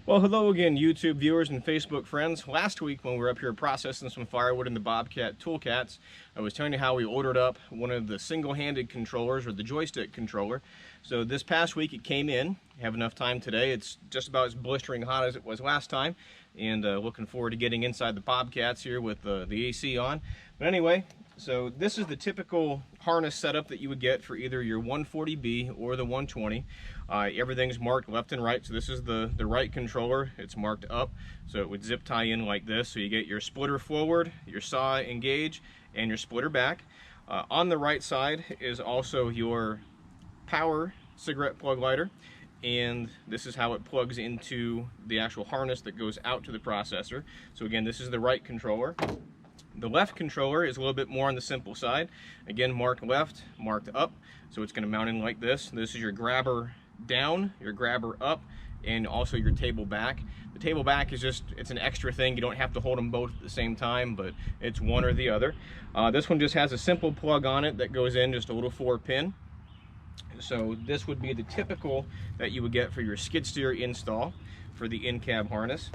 Well, hello again, YouTube viewers and Facebook friends. Last week when we were up here processing some firewood in the Bobcat Toolcats, I was telling you how we ordered up one of the single-handed controllers, or the joystick controller. So this past week it came in. I have enough time today. It's just about as blistering hot as it was last time, and looking forward to getting inside the Bobcats here with the AC on. But anyway, so this is the typical harness setup that you would get for either your 140B or the 120. Everything's marked left and right, so this is the right controller. It's marked up, so it would zip tie in like this. So you get your splitter forward, your saw engage, and your splitter back. On the right side is also your power cigarette plug lighter, and this is how it plugs into the actual harness that goes out to the processor. So again, this is the right controller. The left controller is a little bit more on the simple side. Again, marked left, marked up, so it's going to mount in like this. This is your grabber down, your grabber up, and also your table back. The table back is just, it's an extra thing. You don't have to hold them both at the same time, but it's one or the other. This one just has a simple plug on it that goes in, just a little 4-pin. So this would be the typical that you would get for your skid steer install for the in-cab harness.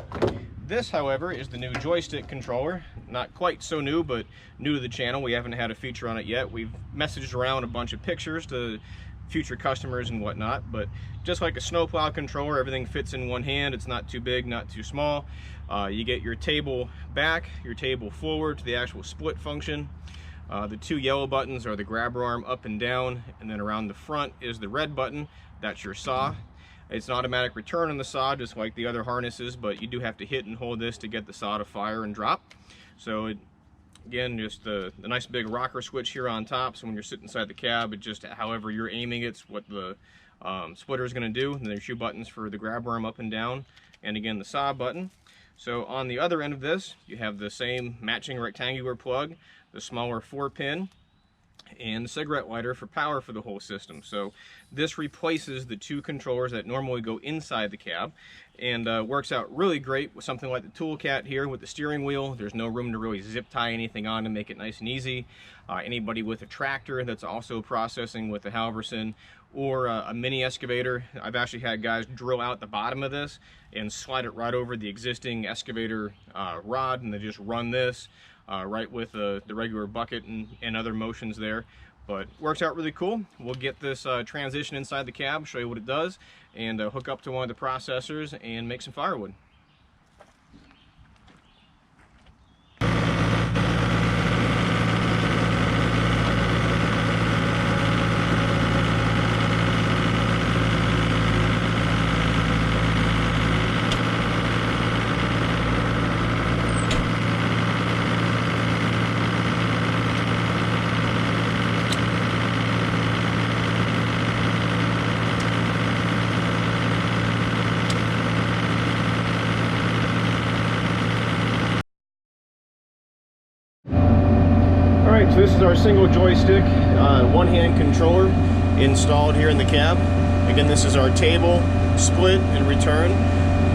This, however, is the new joystick controller. Not quite so new, but new to the channel. We haven't had a feature on it yet. We've messaged around a bunch of pictures to future customers and whatnot, but just like a snowplow controller, everything fits in one hand. It's not too big, not too small. You get your table back, your table forward to the actual split function. The two yellow buttons are the grabber arm up and down, and then around the front is the red button. That's your saw. It's an automatic return on the saw, just like the other harnesses, but you do have to hit and hold this to get the saw to fire and drop. So again, just the nice big rocker switch here on top, so when you're sitting inside the cab, it just, however you're aiming, it's what the splitter is going to do. And there's two buttons for the grab arm up and down, and again the saw button. So on the other end of this, you have the same matching rectangular plug, the smaller 4-pin, and the cigarette lighter for power for the whole system. So this replaces the two controllers that normally go inside the cab, and works out really great with something like the Toolcat here with the steering wheel. There's no room to really zip tie anything on to make it nice and easy. Anybody with a tractor that's also processing with a Halverson or a mini excavator, I've actually had guys drill out the bottom of this and slide it right over the existing excavator rod, and they just run this right with the regular bucket and other motions there. But works out really cool. We'll get this transition inside the cab, show you what it does, and hook up to one of the processors and make some firewood. So this is our single joystick, one-hand controller installed here in the cab. Again, this is our table, split and return,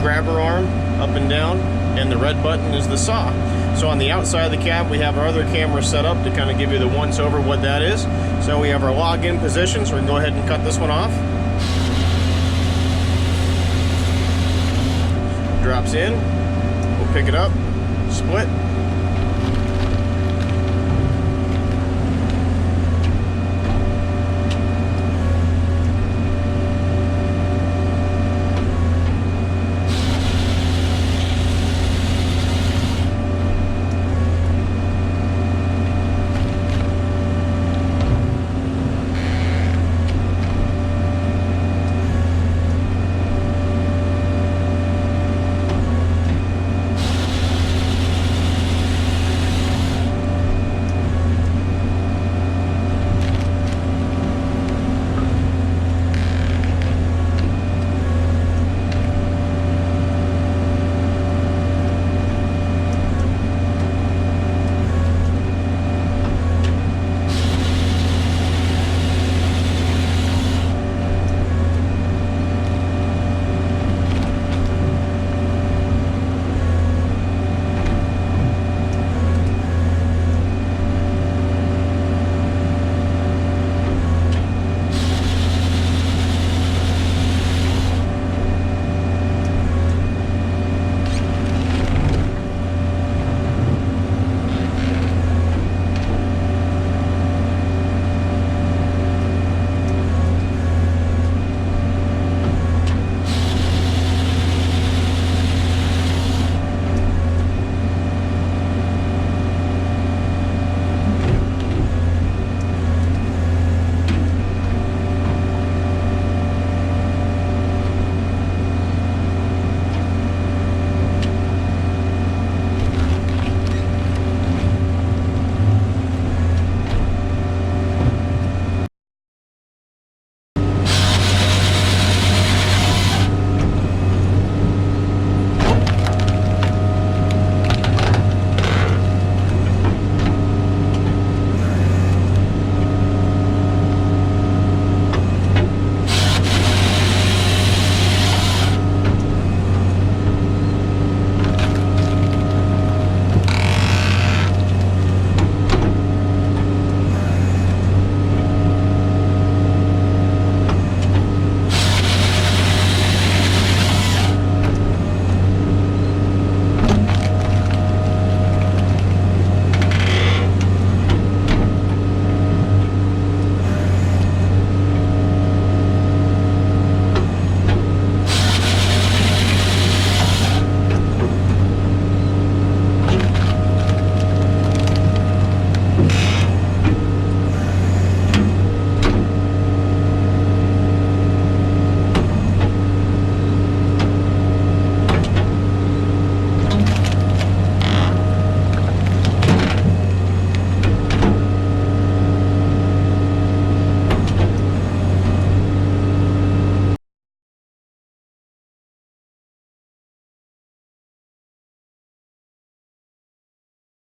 grabber arm up and down, and the red button is the saw. So on the outside of the cab, we have our other camera set up to kind of give you the once-over what that is. So we have our log-in position, so we can go ahead and cut this one off. Drops in, we'll pick it up, split,